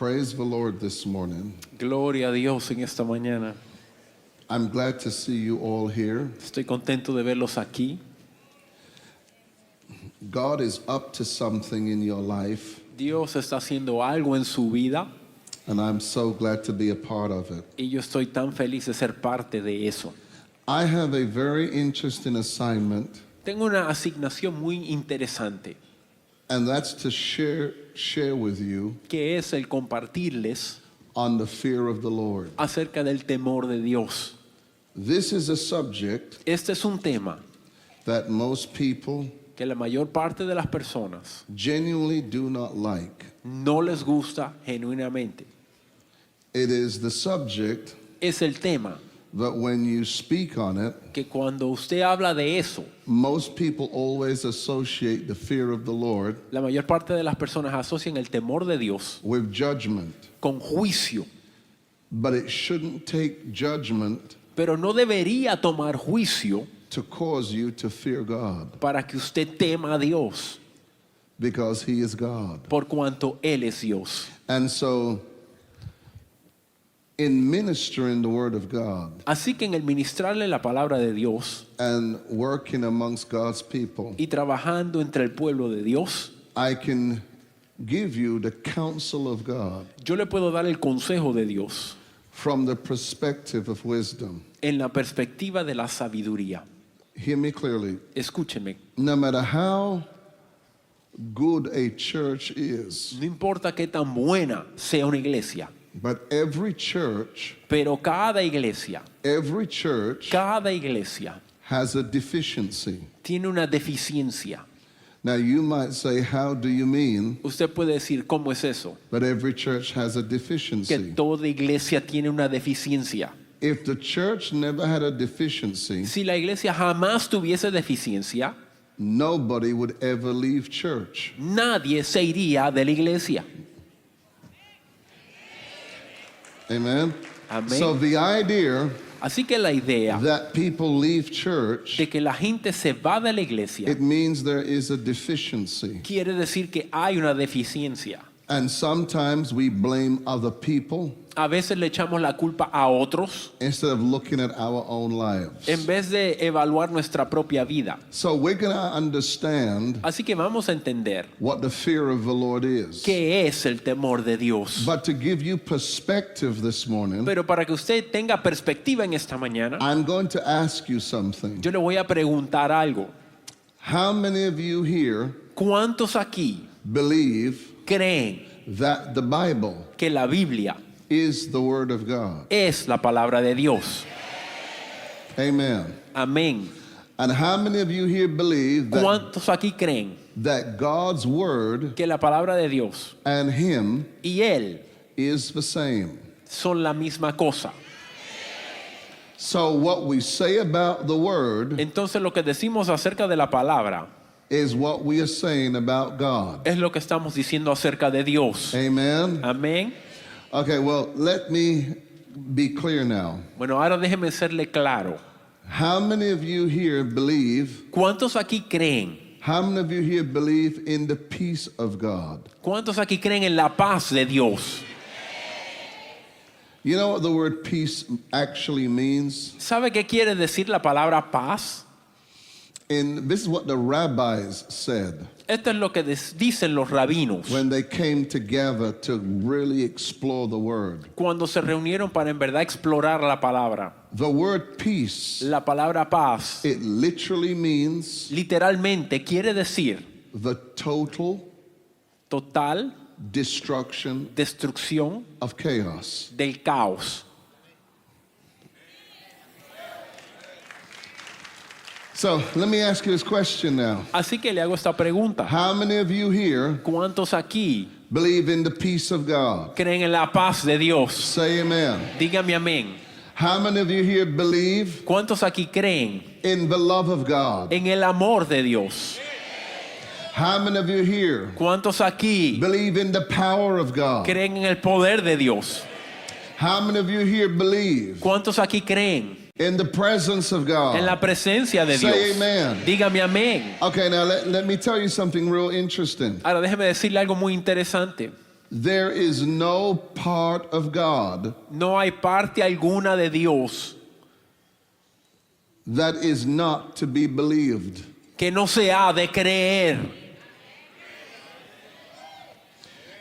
Praise the Lord this morning. Gloria a Dios en esta mañana. I'm glad to see you all here. Estoy contento de verlos aquí. God is up to something in your life, Dios está haciendo algo en su vida and I'm so glad to be a part of it. y yo estoy tan feliz de ser parte de eso. I have a very interesting assignment, Tengo una asignación muy interesante, and that's to share with you que es el compartirles on the fear of the Lord. acerca del temor de Dios. This is a subject Este es un tema that most people que la mayor parte de las personas genuinely do not like. no les gusta genuinamente. It is the subject Es el tema that when you speak on it, que cuando usted habla de eso, most people always associate the fear of the Lord la mayor parte de las personas asocian el temor de Dios with judgment. con juicio. But it shouldn't take judgment Pero no debería tomar juicio to cause you to fear God, para que usted tema a Dios, because He is God. por cuanto Él es Dios. And so, in ministering the Word of God Así que en el ministrarle la palabra de Dios and working amongst God's people, y trabajando entre el pueblo de Dios, I can give you the counsel of God yo le puedo dar el consejo de Dios from the perspective of wisdom. en la perspectiva de la sabiduría. Hear me clearly. Escúcheme, No matter how good a church is, no importa qué tan buena sea una iglesia, but every church pero cada iglesia has a deficiency. tiene una deficiencia. Now you might say, how do you mean Usted puede decir, ¿cómo es eso? that every church has a Que deficiency? toda iglesia tiene una deficiencia. If the church never had a deficiency, Si la iglesia jamás tuviese deficiencia, nobody would ever leave church. nadie se iría de la iglesia. Amen? Amén. So the idea Así que la idea that people leave church, de que la gente se va de la iglesia it means there is a deficiency. quiere decir que hay una deficiencia. And sometimes we blame other people A veces le echamos la culpa a otros instead of looking at our own lives. en vez de evaluar nuestra propia vida. So we're going to understand Así que vamos a entender what the fear of the Lord is. qué es el temor de Dios. But to give you perspective this morning, Pero para que usted tenga perspectiva en esta mañana, I'm going to ask you something. yo le voy a preguntar algo. How many of you here ¿Cuántos aquí believe creen that the Bible que la Biblia is the Word of God? es la palabra de Dios? Amen. Amén. And how many of you here believe ¿Cuántos aquí creen that God's Word que la palabra de Dios and Him y Él is the same? son la misma cosa? So what we say about the Word Entonces lo que decimos acerca de la palabra is what we are saying about God. es lo que estamos diciendo acerca de Dios. Amen. Amén. Okay, well, let me be clear now. Bueno, ahora déjeme serle claro. How many of you here believe, ¿Cuántos aquí creen? how many of you here believe in the peace of God? ¿Cuántos aquí creen en la paz de Dios? You know what the word peace actually means? ¿Sabe qué quiere decir la palabra paz? And this is what the rabbis said Esto es lo que dicen los rabinos when they came together to really explore the word. cuando se reunieron para en verdad explorar la palabra. The word peace, La palabra paz it literally means literalmente quiere decir the total total destruction destrucción of chaos. del caos. So let me ask you this question now. Así que le hago esta pregunta. How many of you here ¿Cuántos aquí believe in the peace of God? creen en la paz de Dios? Say amen. Dígame amén. How many of you here believe ¿Cuántos aquí creen in the love of God? en el amor de Dios? How many of you here ¿Cuántos aquí believe in the power of God? creen en el poder de Dios? How many of you here believe ¿Cuántos aquí creen in the presence of en la God? presencia de Dios? Say amen. Dígame amén. Okay, now let me tell you something real interesting. Ahora déjeme decirle algo muy interesante. there is no part of God No hay parte alguna de Dios that is not to be believed. que no se ha de creer.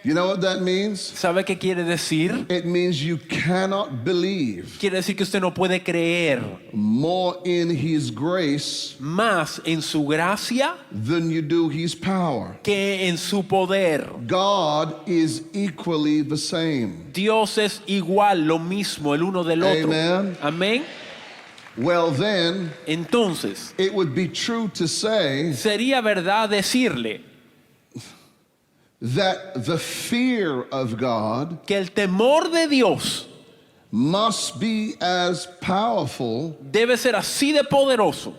You know what that means? ¿Sabe qué quiere decir? It means you cannot believe Quiere decir que usted no puede creer more in His grace más en su gracia than you do His power. que en su poder. God is equally the same. Dios es igual, lo mismo el uno del otro. Amen. Amén. Well, then, Entonces, it would be true to say sería verdad decirle that the fear of God que el temor de Dios must be as powerful debe ser así de poderoso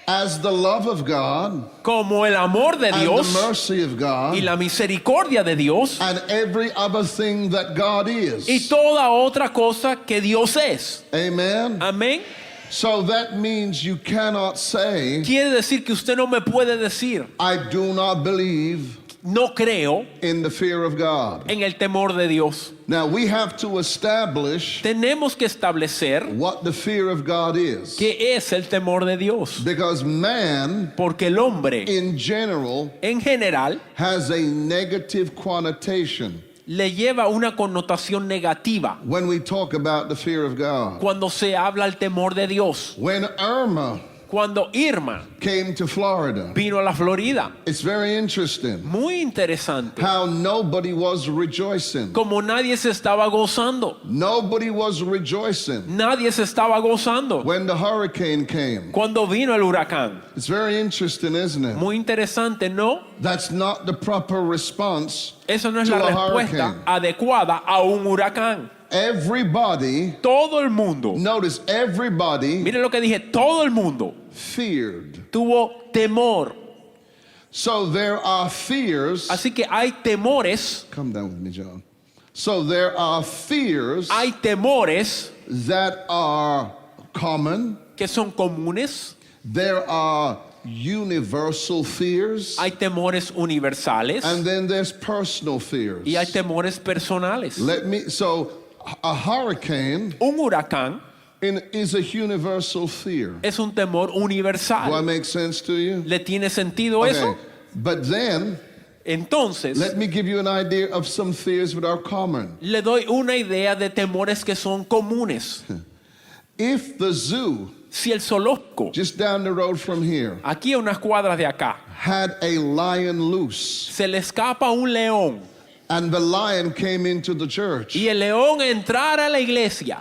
as the love of God como el amor de and Dios the mercy of God y la misericordia de Dios and every other thing that God y is. toda otra cosa que Dios es. Amen. Amén. So that means you cannot say, Quiere decir que usted no me puede decir, I do not believe no creo in the fear of God. en el temor de Dios. Now we have to establish Tenemos que establecer what the fear of God is. qué es el temor de Dios. Because man, Porque el hombre, in general, en general, has a negative connotation le lleva una connotación negativa when we talk about the fear of God. cuando se habla el temor de Dios. When Irma Cuando Irma came to Florida, vino a la Florida, it's very interesting muy interesante, how nobody was rejoicing. como nadie se estaba gozando, Nobody was rejoicing nadie se estaba gozando when the hurricane came. cuando vino el huracán. It's very interesting, isn't it? Muy interesante, ¿no? That's not the proper response. Esa no es To la a respuesta hurricane. adecuada a un huracán. Everybody, Todo el mundo, notice everybody mire lo que dije, todo el mundo feared. tuvo temor. So there are fears. Así que hay temores, Come down with me, John. So there are fears hay temores that are common. que son comunes, There are universal fears. hay temores universales And then there's personal fears. y hay temores personales. So a hurricane Un huracán is a universal fear. es un temor Do I universal. make sense to you? ¿Le tiene sentido eso? Okay. But then, Entonces, let me give you an idea of some fears that are common. le doy una idea de temores que son comunes. If the zoo, Si el zoológico, just down the road from here, aquí a unas cuadras de acá, had a lion loose, se le escapa un león and the lion came into the church, y el león entrara a la iglesia,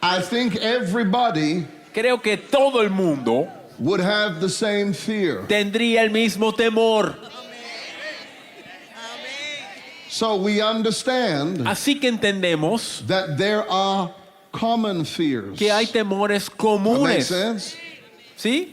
I think everybody creo que todo el mundo would have the same fear. tendría el mismo temor. So we understand Así que entendemos that there are common fears. que hay temores That makes comunes, sense? ¿sí?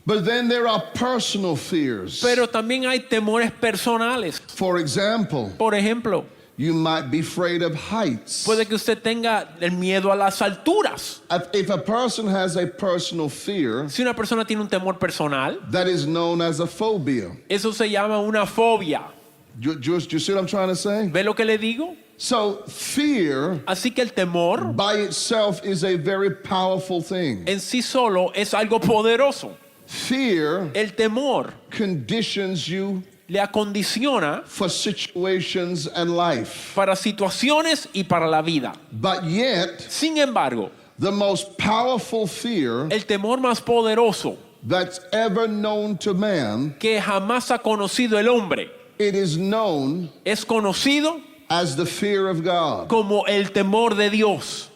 But then there are personal fears. Pero también hay temores personales. For example, Por ejemplo, you might be afraid of heights. puede que usted tenga el miedo a las alturas. If a person has a personal fear, Si una persona tiene un temor personal, that is known as a phobia. eso se llama una fobia. Do you see what I'm trying to say? ¿Ve lo que le digo? So fear Así que el temor by itself is a very powerful thing. en sí solo es algo poderoso. Fear El temor conditions you le acondiciona for situations and life. para situaciones y para la vida. But yet, Sin embargo, the most powerful fear el temor más poderoso that's ever known to man, que jamás ha conocido el hombre it is known es conocido as the fear of God. como el temor de Dios.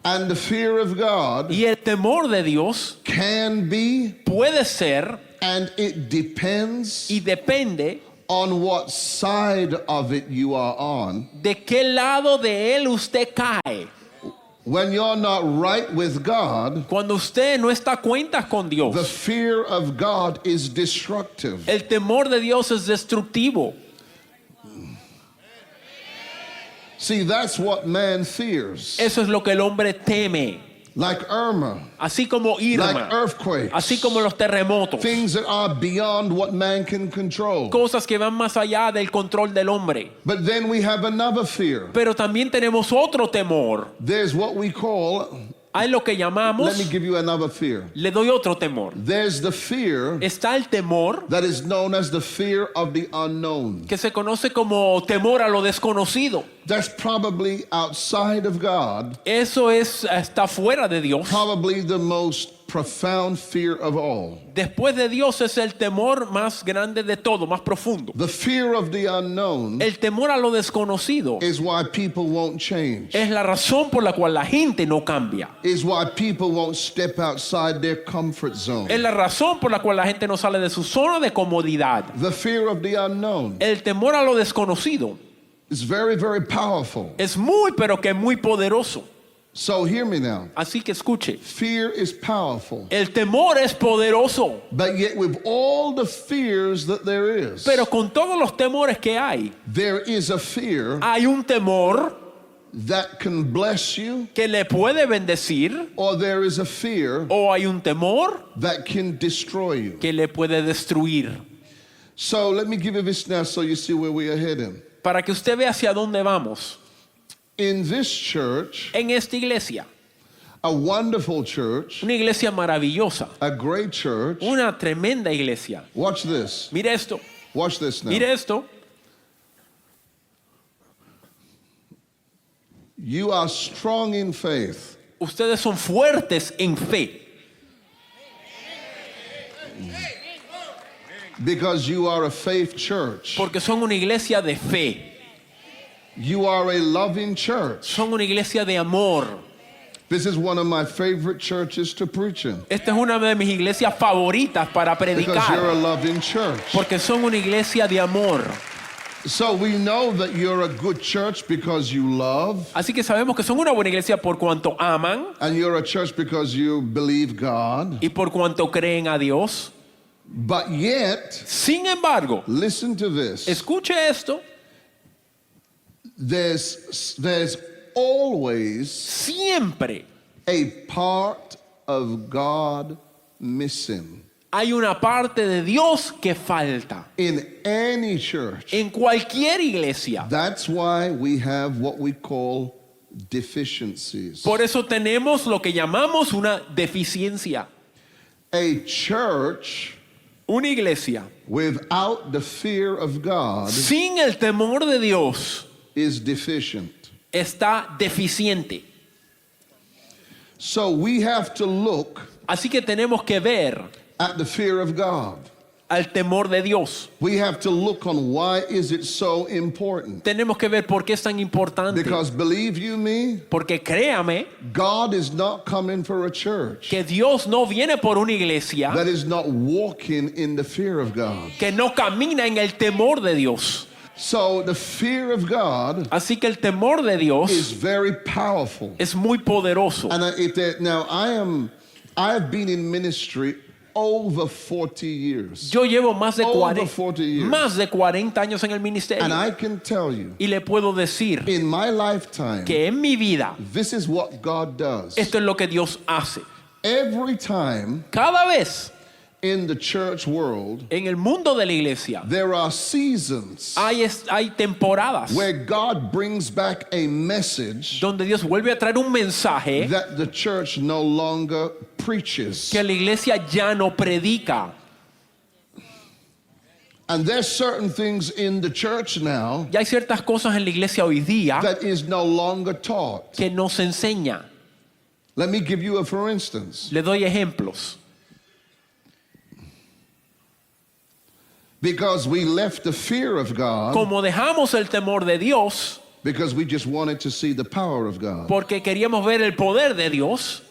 And the fear of God Y el temor de Dios can be, puede ser and it depends y depende on what side of it you are on. de qué lado de él usted cae. When you're not right with God, Cuando usted no está a cuentas con the Dios, fear of God is destructive. el temor de Dios es destructivo. See, that's what man fears. Eso es lo que el hombre teme. like Irma, así como Irma, like earthquakes, así como los terremotos, things that are beyond what man can control. cosas que van más allá del control del hombre. But then we have another fear. Pero también tenemos otro temor. There's what we call, Hay lo que llamamos, let me give you another fear. le doy otro temor. There's the fear Está el temor that is known as the fear of the unknown. que se conoce como temor a lo desconocido. That's probably outside of God, Eso está fuera de Dios. probably the most profound fear of all. Después de Dios es el temor más grande de todo, más profundo. The fear of the unknown El temor a lo desconocido is why people won't change, es la razón por la cual la gente no cambia. is why people won't step outside their comfort zone. Es la razón por la cual la gente no sale de su zona de comodidad. The fear of the unknown El temor a lo desconocido is very, very powerful. es muy, pero que muy poderoso. So hear me now. Así que escuche, Fear is powerful. el temor es poderoso, But yet with all the fears that there is, pero con todos los temores que there is a fear hay un temor that can bless you, que le puede bendecir or there is a fear o hay un temor that can destroy you. que le puede destruir. So let me give you this now so you see where we are heading. Para que usted vea hacia dónde vamos. In this church, En esta iglesia, a wonderful church, una iglesia maravillosa, a great church, una tremenda iglesia. watch this. Mire esto, Watch this now. mire esto. You are strong in faith. Ustedes son fuertes en fe Because you are a faith church. porque son una iglesia de fe, You are a loving church. son una iglesia de amor. This is one of my favorite churches to preach in. Esta es una de mis iglesias favoritas para Because you're a predicar loving church. porque son una iglesia de amor. So we know that you're a good church because you love, Así que sabemos que son una buena iglesia por cuanto aman and you're a church because you believe God. y por cuanto creen a Dios. But yet, Sin embargo, listen to this. escuche esto, There's always siempre a part of God missing hay una parte de Dios que falta in any church. en cualquier iglesia. That's why we have what we call deficiencies. Por eso tenemos lo que llamamos una deficiencia. A church Una iglesia without the fear of God sin el temor de Dios is deficient. está deficiente. So we have to look Así que tenemos que ver at the fear of God. al temor de Dios. We have to look on why is it so important. Tenemos que ver por qué es tan importante. Because believe you me, Porque créame God is not coming for a church que Dios no viene por una iglesia that is not walking in the fear of God. que no camina en el temor de Dios. So the fear of God Así que el temor de Dios is very powerful. es muy poderoso. And I have been in ministry over 40 years. Yo llevo más de Over 40 years. más de 40 años en el ministerio. And I can tell you, Y le puedo decir in my lifetime, que en mi vida this is what God does. esto es lo que Dios hace. Every time Cada vez in the church world, en el mundo de la iglesia there are seasons hay temporadas where God brings back a message donde Dios vuelve a traer un mensaje that the church no longer preaches. que la iglesia ya no predica. And there's certain things in the church now Y hay ciertas cosas en la iglesia hoy día that is no longer taught. que no se enseña. Let me give you a for instance. Le doy ejemplos. Because we left the fear of God Como dejamos el temor de Dios because we just wanted to see the power of God. porque queríamos ver el poder de Dios,